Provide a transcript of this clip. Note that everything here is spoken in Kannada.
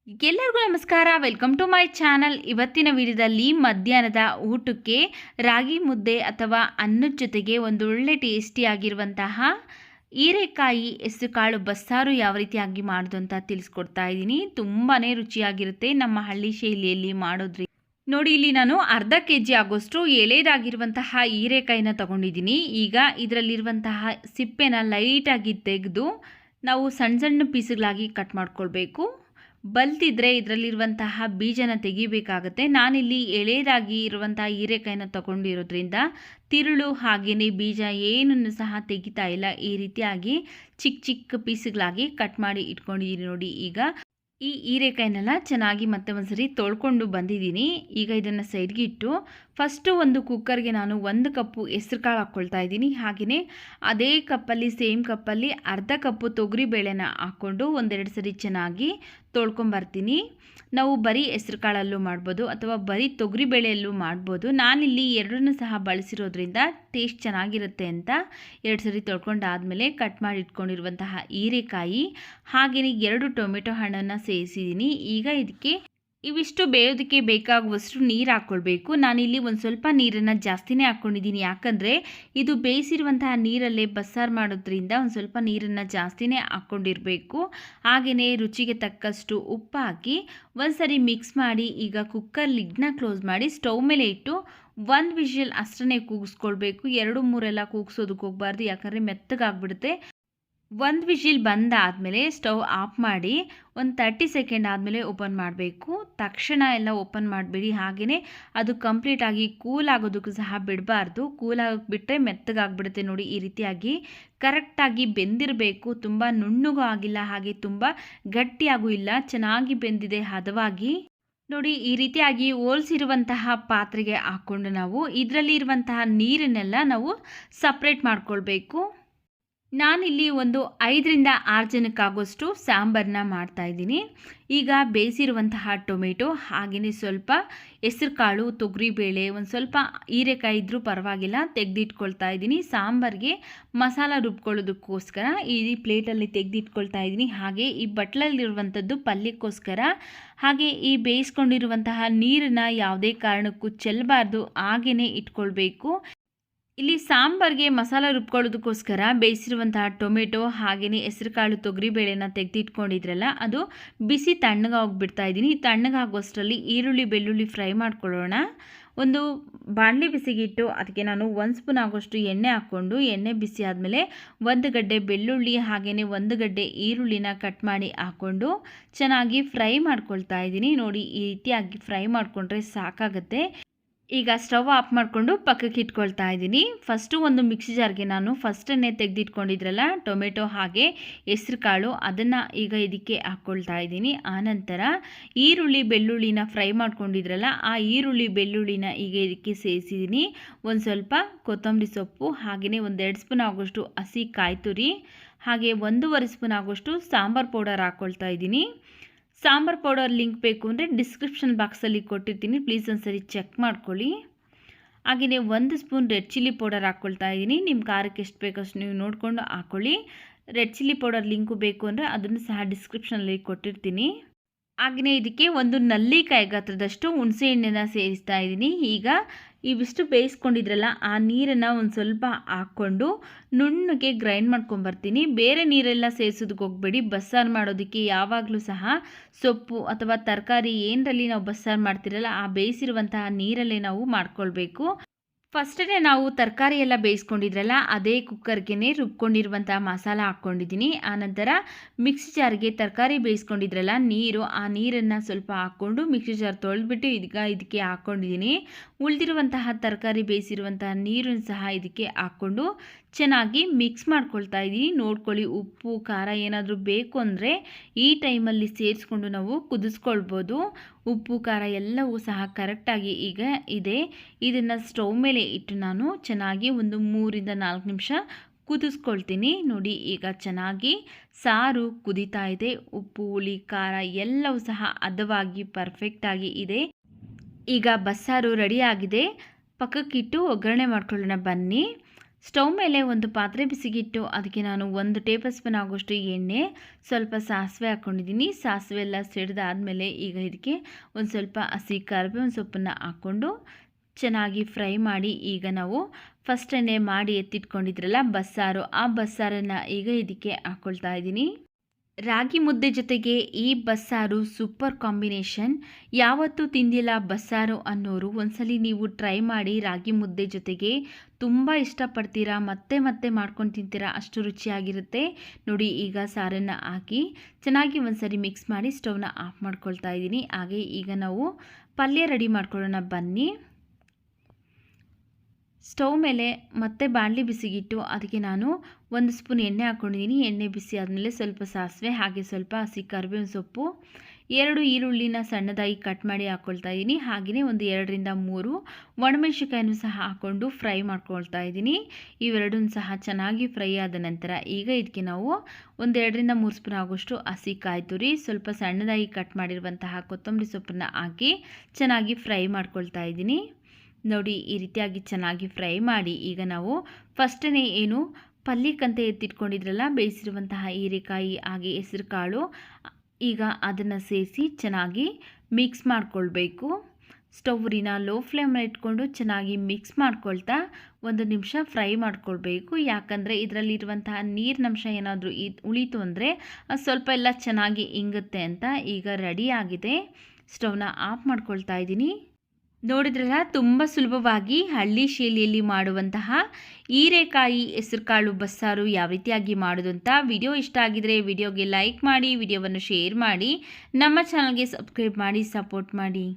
ಎಲ್ಲರಿಗೂ ನಮಸ್ಕಾರ. Welcome to my channel. ಇವತ್ತಿನ ವಿಡಿಯೋದಲ್ಲಿ ಮಧ್ಯಾಹ್ನದ ಊಟಕ್ಕೆ ರಾಗಿ ಮುದ್ದೆ ಅಥವಾ ಅನ್ನದ ಜೊತೆಗೆ ಒಂದು ಒಳ್ಳೆ ಟೇಸ್ಟಿಯಾಗಿರುವಂತಹ ಹೀರೆಕಾಯಿ ಹೆಸರುಕಾಳು ಬಸ್ಸಾರು ಯಾವ ರೀತಿಯಾಗಿ ಮಾಡೋದು ಅಂತ ತಿಳಿಸ್ಕೊಡ್ತಾ ಇದ್ದೀನಿ. ತುಂಬಾ ರುಚಿಯಾಗಿರುತ್ತೆ ನಮ್ಮ ಹಳ್ಳಿ ಶೈಲಿಯಲ್ಲಿ ಮಾಡೋದ್ರಿ. ನೋಡಿ, ಇಲ್ಲಿ ನಾನು ಅರ್ಧ ಕೆಜಿ ಆಗೋಷ್ಟು ಎಳೆದಾಗಿರುವಂತಹ ಹೀರೆಕಾಯಿನ ತಗೊಂಡಿದ್ದೀನಿ. ಈಗ ಇದರಲ್ಲಿರುವಂತಹ ಸಿಪ್ಪೆನ ಲೈಟಾಗಿ ತೆಗೆದು ನಾವು ಸಣ್ಣ ಸಣ್ಣ ಪೀಸ್ಗಳಾಗಿ ಕಟ್ ಮಾಡ್ಕೊಳ್ಬೇಕು. ಬಲ್ತಿದ್ರೆ ಇದರಲ್ಲಿರುವಂತಹ ಬೀಜನ ತೆಗಿಬೇಕಾಗತ್ತೆ. ನಾನಿಲ್ಲಿ ಎಳೆದಾಗಿ ಇರುವಂತಹ ಹೀರೆಕಾಯಿನ ತಗೊಂಡಿರೋದ್ರಿಂದ ತಿರುಳು ಹಾಗೆಯೇ ಬೀಜ ಏನನ್ನು ಸಹ ತೆಗಿತಾ ಇಲ್ಲ. ಈ ರೀತಿಯಾಗಿ ಚಿಕ್ಕ ಚಿಕ್ಕ ಪೀಸ್ಗಳಾಗಿ ಕಟ್ ಮಾಡಿ ಇಟ್ಕೊಂಡಿದ್ದೀನಿ. ನೋಡಿ, ಈಗ ಈ ಹೀರೆಕಾಯಿನೆಲ್ಲ ಚೆನ್ನಾಗಿ ಮತ್ತೆ ಒಂದ್ಸರಿ ತೊಳ್ಕೊಂಡು ಬಂದಿದ್ದೀನಿ. ಈಗ ಇದನ್ನು ಸೈಡ್ಗೆ ಇಟ್ಟು ಫಸ್ಟು ಒಂದು ಕುಕ್ಕರ್ಗೆ ನಾನು 1 ಕಪ್ಪು ಹೆಸರು ಕಾಳು ಹಾಕ್ಕೊಳ್ತಾ ಇದ್ದೀನಿ. ಹಾಗೆಯೇ ಅದೇ ಕಪ್ಪಲ್ಲಿ ಸೇಮ್ ಕಪ್ಪಲ್ಲಿ ಅರ್ಧ ಕಪ್ಪು ತೊಗರಿ ಬೇಳೆನ ಹಾಕ್ಕೊಂಡು ಒಂದೆರಡು ಸರಿ ಚೆನ್ನಾಗಿ ತೊಳ್ಕೊಂಬರ್ತೀನಿ. ನಾವು ಬರೀ ಹೆಸರು ಕಾಳಲ್ಲೂ ಮಾಡ್ಬೋದು ಅಥವಾ ಬರೀ ತೊಗರಿ ಬೇಳೆಯಲ್ಲೂ ಮಾಡ್ಬೋದು. ನಾನಿಲ್ಲಿ ಎರಡನ್ನೂ ಸಹ ಬಳಸಿರೋದ್ರಿಂದ ಟೇಸ್ಟ್ ಚೆನ್ನಾಗಿರುತ್ತೆ ಅಂತ 2 ಸರಿ ತೊಳ್ಕೊಂಡಾದಮೇಲೆ ಕಟ್ ಮಾಡಿ ಇಟ್ಕೊಂಡಿರುವಂತಹ ಹೀರೆಕಾಯಿ ಹಾಗೆಯೇ 2 ಟೊಮೆಟೊ ಹಣ್ಣನ್ನು ಸೇರಿಸಿದ್ದೀನಿ. ಈಗ ಇದಕ್ಕೆ ಇವಿಷ್ಟು ಬೇಯೋದಕ್ಕೆ ಬೇಕಾಗುವಷ್ಟು ನೀರು ಹಾಕ್ಕೊಳ್ಬೇಕು. ನಾನಿಲ್ಲಿ ಒಂದು ಸ್ವಲ್ಪ ನೀರನ್ನು ಜಾಸ್ತಿನೇ ಹಾಕ್ಕೊಂಡಿದ್ದೀನಿ. ಯಾಕಂದರೆ ಇದು ಬೇಯಿಸಿರುವಂತಹ ನೀರಲ್ಲೇ ಬಸ್ಸಾರು ಮಾಡೋದ್ರಿಂದ ಒಂದು ಸ್ವಲ್ಪ ನೀರನ್ನು ಜಾಸ್ತಿನೇ ಹಾಕ್ಕೊಂಡಿರಬೇಕು. ಹಾಗೆಯೇ ರುಚಿಗೆ ತಕ್ಕಷ್ಟು ಉಪ್ಪು ಹಾಕಿ ಒಂದು ಸರಿ ಮಿಕ್ಸ್ ಮಾಡಿ ಈಗ ಕುಕ್ಕರ್ ಲಿಡ್ನ ಕ್ಲೋಸ್ ಮಾಡಿ ಸ್ಟವ್ ಮೇಲೆ ಇಟ್ಟು 1 ವಿಷಲ್ ಅಷ್ಟನ್ನೇ ಕೂಗಿಸ್ಕೊಳ್ಬೇಕು. 2-3 ಎಲ್ಲ ಕೂಗಿಸೋದಕ್ಕೆ ಹೋಗಬಾರ್ದು, ಯಾಕಂದರೆ ಮೆತ್ತಗಾಗ್ಬಿಡುತ್ತೆ. 1 ವಿಷಿಲ್ ಬಂದಾದಮೇಲೆ ಸ್ಟವ್ ಆಫ್ ಮಾಡಿ ಒಂದು 30 ಸೆಕೆಂಡ್ ಆದಮೇಲೆ ಓಪನ್ ಮಾಡಬೇಕು. ತಕ್ಷಣ ಎಲ್ಲ ಓಪನ್ ಮಾಡಬೇಡಿ. ಹಾಗೆಯೇ ಅದು ಕಂಪ್ಲೀಟಾಗಿ ಕೂಲ್ ಆಗೋದಕ್ಕೂ ಸಹ ಬಿಡಬಾರ್ದು. ಕೂಲ್ ಆಗೋಕ್ಕೆ ಬಿಟ್ಟರೆ ಮೆತ್ತಗಾಗ್ಬಿಡುತ್ತೆ. ನೋಡಿ, ಈ ರೀತಿಯಾಗಿ ಕರೆಕ್ಟಾಗಿ ಬೆಂದಿರಬೇಕು. ತುಂಬ ನುಣ್ಣಗೂ ಆಗಿಲ್ಲ, ಹಾಗೆ ತುಂಬ ಗಟ್ಟಿಯಾಗೂ ಇಲ್ಲ, ಚೆನ್ನಾಗಿ ಬೆಂದಿದೆ ಹದವಾಗಿ. ನೋಡಿ, ಈ ರೀತಿಯಾಗಿ ಹೋಲ್ಸಿರುವಂತಹ ಪಾತ್ರೆಗೆ ಹಾಕ್ಕೊಂಡು ನಾವು ಇದರಲ್ಲಿ ಇರುವಂತಹ ನೀರನ್ನೆಲ್ಲ ನಾವು ಸಪ್ರೇಟ್ ಮಾಡ್ಕೊಳ್ಬೇಕು. ನಾನಿಲ್ಲಿ ಒಂದು 5ರಿಂದ 6 ಜನಕ್ಕಾಗೋಷ್ಟು ಸಾಂಬಾರನ್ನ ಮಾಡ್ತಾಯಿದ್ದೀನಿ. ಈಗ ಬೇಯಿಸಿರುವಂತಹ ಟೊಮೆಟೊ ಹಾಗೆಯೇ ಸ್ವಲ್ಪ ಹೆಸರು ಕಾಳು, ತೊಗರಿಬೇಳೆ, ಒಂದು ಸ್ವಲ್ಪ ಹೀರೆಕಾಯಿ ಇದ್ದರೂ ಪರವಾಗಿಲ್ಲ ತೆಗೆದಿಟ್ಕೊಳ್ತಾ ಇದ್ದೀನಿ. ಸಾಂಬಾರಿಗೆ ಮಸಾಲ ರುಬ್ಕೊಳ್ಳೋದಕ್ಕೋಸ್ಕರ ಈ ಪ್ಲೇಟಲ್ಲಿ ತೆಗೆದಿಟ್ಕೊಳ್ತಾ ಇದ್ದೀನಿ. ಹಾಗೆ ಈ ಬಟ್ಲಲ್ಲಿರುವಂಥದ್ದು ಪಲ್ಯಕ್ಕೋಸ್ಕರ. ಹಾಗೆ ಈ ಬೇಯಿಸ್ಕೊಂಡಿರುವಂತಹ ನೀರನ್ನು ಯಾವುದೇ ಕಾರಣಕ್ಕೂ ಚೆಲ್ಲಬಾರ್ದು, ಹಾಗೆಯೇ ಇಟ್ಕೊಳ್ಬೇಕು. ಇಲ್ಲಿ ಸಾಂಬಾರಿಗೆ ಮಸಾಲ ರುಬ್ಕೊಳ್ಳೋದಕ್ಕೋಸ್ಕರ ಬೇಯಿಸಿರುವಂತಹ ಟೊಮೆಟೊ ಹಾಗೆಯೇ ಹೆಸರುಕಾಳು ತೊಗರಿಬೇಳೆನ ತೆಗೆದಿಟ್ಕೊಂಡಿದ್ರಲ್ಲ, ಅದು ಬಿಸಿ ತಣ್ಣಗಾಗ್ಬಿಡ್ತಾ ಇದ್ದೀನಿ. ತಣ್ಣಗಾಗೋಷ್ಟರಲ್ಲಿ ಈರುಳ್ಳಿ ಬೆಳ್ಳುಳ್ಳಿ ಫ್ರೈ ಮಾಡ್ಕೊಳ್ಳೋಣ. ಒಂದು ಬಾಣಲಿ ಬಿಸಿಗಿಟ್ಟು ಅದಕ್ಕೆ ನಾನು 1 ಸ್ಪೂನ್ ಆಗೋಷ್ಟು ಎಣ್ಣೆ ಹಾಕ್ಕೊಂಡು ಎಣ್ಣೆ ಬಿಸಿ ಆದಮೇಲೆ 1 ಗಡ್ಡೆ ಬೆಳ್ಳುಳ್ಳಿ ಹಾಗೆಯೇ 1 ಗಡ್ಡೆ ಈರುಳ್ಳಿನ ಕಟ್ ಮಾಡಿ ಹಾಕ್ಕೊಂಡು ಚೆನ್ನಾಗಿ ಫ್ರೈ ಮಾಡ್ಕೊಳ್ತಾ ಇದ್ದೀನಿ. ನೋಡಿ, ಈ ರೀತಿಯಾಗಿ ಫ್ರೈ ಮಾಡಿಕೊಂಡ್ರೆ ಸಾಕಾಗುತ್ತೆ. ಈಗ ಸ್ಟವ್ ಆಫ್ ಮಾಡಿಕೊಂಡು ಪಕ್ಕಕ್ಕೆ ಇಟ್ಕೊಳ್ತಾ ಇದ್ದೀನಿ. ಫಸ್ಟು ಒಂದು ಮಿಕ್ಸಿ ಜಾರ್ಗೆ ನಾನು ಫಸ್ಟನ್ನೇ ತೆಗೆದಿಟ್ಕೊಂಡಿದ್ರಲ್ಲ ಟೊಮೆಟೊ ಹಾಗೆ ಹೆಸರು ಕಾಳು, ಅದನ್ನು ಈಗ ಇದಕ್ಕೆ ಹಾಕ್ಕೊಳ್ತಾ ಇದ್ದೀನಿ. ಆನಂತರ ಈರುಳ್ಳಿ ಬೆಳ್ಳುಳ್ಳಿನ ಫ್ರೈ ಮಾಡ್ಕೊಂಡಿದ್ರಲ್ಲ, ಆ ಈರುಳ್ಳಿ ಬೆಳ್ಳುಳ್ಳಿನ ಈಗ ಇದಕ್ಕೆ ಸೇರಿಸಿದ್ದೀನಿ. ಒಂದು ಸ್ವಲ್ಪ ಕೊತ್ತಂಬರಿ ಸೊಪ್ಪು ಹಾಗೆಯೇ 1-2 ಸ್ಪೂನ್ ಆಗೋಷ್ಟು ಹಸಿ ಕಾಯಿ ತುರಿ ಹಾಗೆ 1.5 ಸ್ಪೂನ್ ಆಗೋಷ್ಟು ಸಾಂಬಾರು ಪೌಡರ್ ಹಾಕ್ಕೊಳ್ತಾ ಇದ್ದೀನಿ. ಸಾಂಬಾರು ಪೌಡರ್ ಲಿಂಕ್ ಬೇಕು ಅಂದರೆ ಡಿಸ್ಕ್ರಿಪ್ಷನ್ ಬಾಕ್ಸಲ್ಲಿ ಕೊಟ್ಟಿರ್ತೀನಿ, ಪ್ಲೀಸ್ ಒಂದ್ಸರಿ ಚೆಕ್ ಮಾಡ್ಕೊಳ್ಳಿ. ಹಾಗೆಯೇ 1 ಸ್ಪೂನ್ ರೆಡ್ ಚಿಲ್ಲಿ ಪೌಡರ್ ಹಾಕ್ಕೊಳ್ತಾ ಇದ್ದೀನಿ. ನಿಮ್ಮ ಖಾರಕ್ಕೆ ಎಷ್ಟು ಬೇಕಷ್ಟು ನೀವು ನೋಡಿಕೊಂಡು ಹಾಕ್ಕೊಳ್ಳಿ. ರೆಡ್ ಚಿಲ್ಲಿ ಪೌಡರ್ ಲಿಂಕು ಬೇಕು ಅಂದರೆ ಅದನ್ನು ಸಹ ಡಿಸ್ಕ್ರಿಪ್ಷನಲ್ಲಿ ಕೊಟ್ಟಿರ್ತೀನಿ. ಹಾಗೆಯೇ ಇದಕ್ಕೆ 1 ನಲ್ಲಿಕಾಯಿ ಗಾತ್ರದಷ್ಟು ಹುಣಸೆ ಹಣ್ಣನ್ನು ಸೇರಿಸ್ತಾ ಇದ್ದೀನಿ. ಈಗ ಇವಿಷ್ಟು ಬೇಯಿಸ್ಕೊಂಡಿದ್ರಲ್ಲ, ಆ ನೀರನ್ನು ಒಂದು ಸ್ವಲ್ಪ ಹಾಕ್ಕೊಂಡು ನುಣ್ಣಗೆ ಗ್ರೈಂಡ್ ಮಾಡ್ಕೊಂಬರ್ತೀನಿ. ಬೇರೆ ನೀರೆಲ್ಲ ಸೇರಿಸೋದಕ್ಕೆ ಹೋಗಬೇಡಿ. ಬಸ್ಸಾರು ಮಾಡೋದಕ್ಕೆ ಯಾವಾಗಲೂ ಸಹ ಸೊಪ್ಪು ಅಥವಾ ತರಕಾರಿ ಏನರಲ್ಲಿ ನಾವು ಬಸ್ಸಾರು ಮಾಡ್ತಿರಲ್ಲ, ಆ ಬೇಯಿಸಿರುವಂತಹ ನೀರಲ್ಲೇ ನಾವು ಮಾಡ್ಕೊಳ್ಬೇಕು. ಫಸ್ಟೇ ನಾವು ತರಕಾರಿ ಎಲ್ಲ ಬೇಯಿಸ್ಕೊಂಡಿದ್ರಲ್ಲ, ಅದೇ ಕುಕ್ಕರ್ಗೆ ರುಬ್ಕೊಂಡಿರುವಂಥ ಮಸಾಲ ಹಾಕ್ಕೊಂಡಿದ್ದೀನಿ. ಆನಂತರ ಮಿಕ್ಸಿ ಜಾರ್ಗೆ ತರಕಾರಿ ಬೇಯಿಸ್ಕೊಂಡಿದ್ರಲ್ಲ ನೀರು, ಆ ನೀರನ್ನು ಸ್ವಲ್ಪ ಹಾಕ್ಕೊಂಡು ಮಿಕ್ಸಿ ಜಾರ್ ತೊಳೆದ್ಬಿಟ್ಟು ಈಗ ಇದಕ್ಕೆ ಹಾಕ್ಕೊಂಡಿದ್ದೀನಿ. ಉಳಿದಿರುವಂತಹ ತರಕಾರಿ ಬೇಯಿಸಿರುವಂತಹ ನೀರನ್ನು ಸಹ ಇದಕ್ಕೆ ಹಾಕ್ಕೊಂಡು ಚೆನ್ನಾಗಿ ಮಿಕ್ಸ್ ಮಾಡ್ಕೊಳ್ತಾ ಇದ್ದೀನಿ. ನೋಡ್ಕೊಳ್ಳಿ, ಉಪ್ಪು ಖಾರ ಏನಾದರೂ ಬೇಕು ಅಂದರೆ ಈ ಟೈಮಲ್ಲಿ ಸೇರಿಸ್ಕೊಂಡು ನಾವು ಕುದಿಸ್ಕೊಳ್ಬೋದು. ಉಪ್ಪು ಖಾರ ಎಲ್ಲವೂ ಸಹ ಕರೆಕ್ಟಾಗಿ ಈಗ ಇದೆ. ಇದನ್ನು ಸ್ಟವ್ ಮೇಲೆ ಇಟ್ಟು ನಾನು ಚೆನ್ನಾಗಿ ಒಂದು 3-4 ನಿಮಿಷ ಕುದಿಸ್ಕೊಳ್ತೀನಿ. ನೋಡಿ, ಈಗ ಚೆನ್ನಾಗಿ ಸಾರು ಕುದೀತಾ ಇದೆ. ಉಪ್ಪು ಹುಳಿ ಖಾರ ಎಲ್ಲವೂ ಸಹ ಹದವಾಗಿ ಪರ್ಫೆಕ್ಟಾಗಿ ಇದೆ. ಈಗ ಬಸ್ಸಾರು ರೆಡಿಯಾಗಿದೆ. ಪಕ್ಕಕ್ಕಿಟ್ಟು ಒಗ್ಗರಣೆ ಮಾಡ್ಕೊಳ್ಳೋಣ ಬನ್ನಿ. ಸ್ಟವ್ ಮೇಲೆ ಒಂದು ಪಾತ್ರೆ ಬಿಸಿಗಿಟ್ಟು ಅದಕ್ಕೆ ನಾನು 1 ಟೇಬಲ್ ಸ್ಪೂನ್ ಆಗೋಷ್ಟು ಎಣ್ಣೆ, ಸ್ವಲ್ಪ ಸಾಸಿವೆ ಹಾಕ್ಕೊಂಡಿದ್ದೀನಿ. ಸಾಸಿವೆ ಎಲ್ಲ ಸಿಡಿದಾದ್ಮೇಲೆ ಈಗ ಇದಕ್ಕೆ ಒಂದು ಸ್ವಲ್ಪ ಹಸಿ ಕರಿಬೇವಿನ ಸೊಪ್ಪನ್ನು ಹಾಕ್ಕೊಂಡು ಚೆನ್ನಾಗಿ ಫ್ರೈ ಮಾಡಿ, ಈಗ ನಾವು ಫಸ್ಟನ್ನೇ ಮಾಡಿ ಎತ್ತಿಟ್ಕೊಂಡಿದ್ರಲ್ಲ ಬಸ್ಸಾರು, ಆ ಬಸ್ಸಾರನ್ನು ಈಗ ಇದಕ್ಕೆ ಹಾಕ್ಕೊಳ್ತಾ ಇದ್ದೀನಿ. ರಾಗಿ ಮುದ್ದೆ ಜೊತೆಗೆ ಈ ಬಸ್ಸಾರು ಸೂಪರ್ ಕಾಂಬಿನೇಷನ್. ಯಾವತ್ತೂ ತಿಂದಿಲ್ಲ ಬಸ್ಸಾರು ಅನ್ನೋರು ಒಂದ್ಸಲಿ ನೀವು ಟ್ರೈ ಮಾಡಿ. ರಾಗಿ ಮುದ್ದೆ ಜೊತೆಗೆ ತುಂಬ ಇಷ್ಟಪಡ್ತೀರಾ, ಮತ್ತೆ ಮತ್ತೆ ಮಾಡ್ಕೊಂಡು ತಿಂತೀರಾ, ಅಷ್ಟು ರುಚಿಯಾಗಿರುತ್ತೆ ನೋಡಿ. ಈಗ ಸಾರನ್ನು ಹಾಕಿ ಚೆನ್ನಾಗಿ ಒಂದ್ಸರಿ ಮಿಕ್ಸ್ ಮಾಡಿ ಸ್ಟವ್ನ ಆಫ್ ಮಾಡ್ಕೊಳ್ತಾ ಇದ್ದೀನಿ. ಹಾಗೆ ಈಗ ನಾವು ಪಲ್ಯ ರೆಡಿ ಮಾಡ್ಕೊಳ್ಳೋಣ ಬನ್ನಿ. ಸ್ಟವ್ ಮೇಲೆ ಮತ್ತೆ ಬಾಣಲಿ ಬಿಸಿಗಿಟ್ಟು ಅದಕ್ಕೆ ನಾನು 1 ಸ್ಪೂನ್ ಎಣ್ಣೆ ಹಾಕ್ಕೊಂಡಿದ್ದೀನಿ. ಎಣ್ಣೆ ಬಿಸಿ ಆದಮೇಲೆ ಸ್ವಲ್ಪ ಸಾಸಿವೆ, ಹಾಗೆ ಸ್ವಲ್ಪ ಹಸಿ ಕರಿಬೇವಿನ ಸೊಪ್ಪು, 2 ಈರುಳ್ಳಿನ ಸಣ್ಣದಾಗಿ ಕಟ್ ಮಾಡಿ ಹಾಕ್ಕೊಳ್ತಾ ಇದ್ದೀನಿ. ಹಾಗೆಯೇ ಒಂದು 2 ರಿಂದ 3 ಒಣಮೆಣಸಿನಕಾಯನ್ನು ಸಹ ಹಾಕ್ಕೊಂಡು ಫ್ರೈ ಮಾಡ್ಕೊಳ್ತಾ ಇದ್ದೀನಿ. ಇವೆರಡನ್ನೂ ಸಹ ಚೆನ್ನಾಗಿ ಫ್ರೈ ಆದ ನಂತರ ಈಗ ಇದಕ್ಕೆ ನಾವು ಒಂದು 2 ರಿಂದ 3 ಸ್ಪೂನ್ ಆಗೋಷ್ಟು ಹಸಿ ಕಾಯಿ ತುರಿ, ಸ್ವಲ್ಪ ಸಣ್ಣದಾಗಿ ಕಟ್ ಮಾಡಿರುವಂತಹ ಕೊತ್ತಂಬರಿ ಸೊಪ್ಪನ್ನು ಹಾಕಿ ಚೆನ್ನಾಗಿ ಫ್ರೈ ಮಾಡ್ಕೊಳ್ತಾ ಇದ್ದೀನಿ. ನೋಡಿ, ಈ ರೀತಿಯಾಗಿ ಚೆನ್ನಾಗಿ ಫ್ರೈ ಮಾಡಿ ಈಗ ನಾವು ಫಸ್ಟೇ ಏನು ಪಲ್ಯಕ್ಕಂತ ಎತ್ತಿಟ್ಕೊಂಡಿದ್ರಲ್ಲ ಬೇಯಿಸಿರುವಂತಹ ಹೀರೆಕಾಯಿ ಹಾಗೆ ಹೆಸರು ಕಾಳು, ಈಗ ಅದನ್ನು ಸೇರಿಸಿ ಚೆನ್ನಾಗಿ ಮಿಕ್ಸ್ ಮಾಡ್ಕೊಳ್ಬೇಕು. ಸ್ಟವ್ನ ಲೋ ಫ್ಲೇಮಲ್ಲಿ ಇಟ್ಕೊಂಡು ಚೆನ್ನಾಗಿ ಮಿಕ್ಸ್ ಮಾಡ್ಕೊಳ್ತಾ 1 ನಿಮಿಷ ಫ್ರೈ ಮಾಡ್ಕೊಳ್ಬೇಕು. ಯಾಕಂದರೆ ಇದರಲ್ಲಿರುವಂತಹ ನೀರಿನಂಶ ಏನಾದರೂ ಉಳಿತು ಅಂದರೆ ಅದು ಸ್ವಲ್ಪ ಎಲ್ಲ ಚೆನ್ನಾಗಿ ಇಂಗುತ್ತೆ ಅಂತ. ಈಗ ರೆಡಿ ಆಗಿದೆ, ಸ್ಟವ್ನ ಆಫ್ ಮಾಡ್ಕೊಳ್ತಾ ಇದ್ದೀನಿ. ನೋಡಿದ್ರಲ್ಲ, ತುಂಬ ಸುಲಭವಾಗಿ ಹಳ್ಳಿ ಶೈಲಿಯಲ್ಲಿ ಮಾಡುವಂತಹ ಹೀರೆಕಾಯಿ ಹೆಸರುಕಾಳು ಬಸ್ಸಾರು ಯಾವ ರೀತಿಯಾಗಿ ಮಾಡೋದು ಅಂತ. ವಿಡಿಯೋ ಇಷ್ಟ ಆಗಿದರೆ ವಿಡಿಯೋಗೆ ಲೈಕ್ ಮಾಡಿ, ವಿಡಿಯೋವನ್ನು ಶೇರ್ ಮಾಡಿ, ನಮ್ಮ ಚಾನಲ್ಗೆ ಸಬ್ಸ್ಕ್ರೈಬ್ ಮಾಡಿ, ಸಪೋರ್ಟ್ ಮಾಡಿ.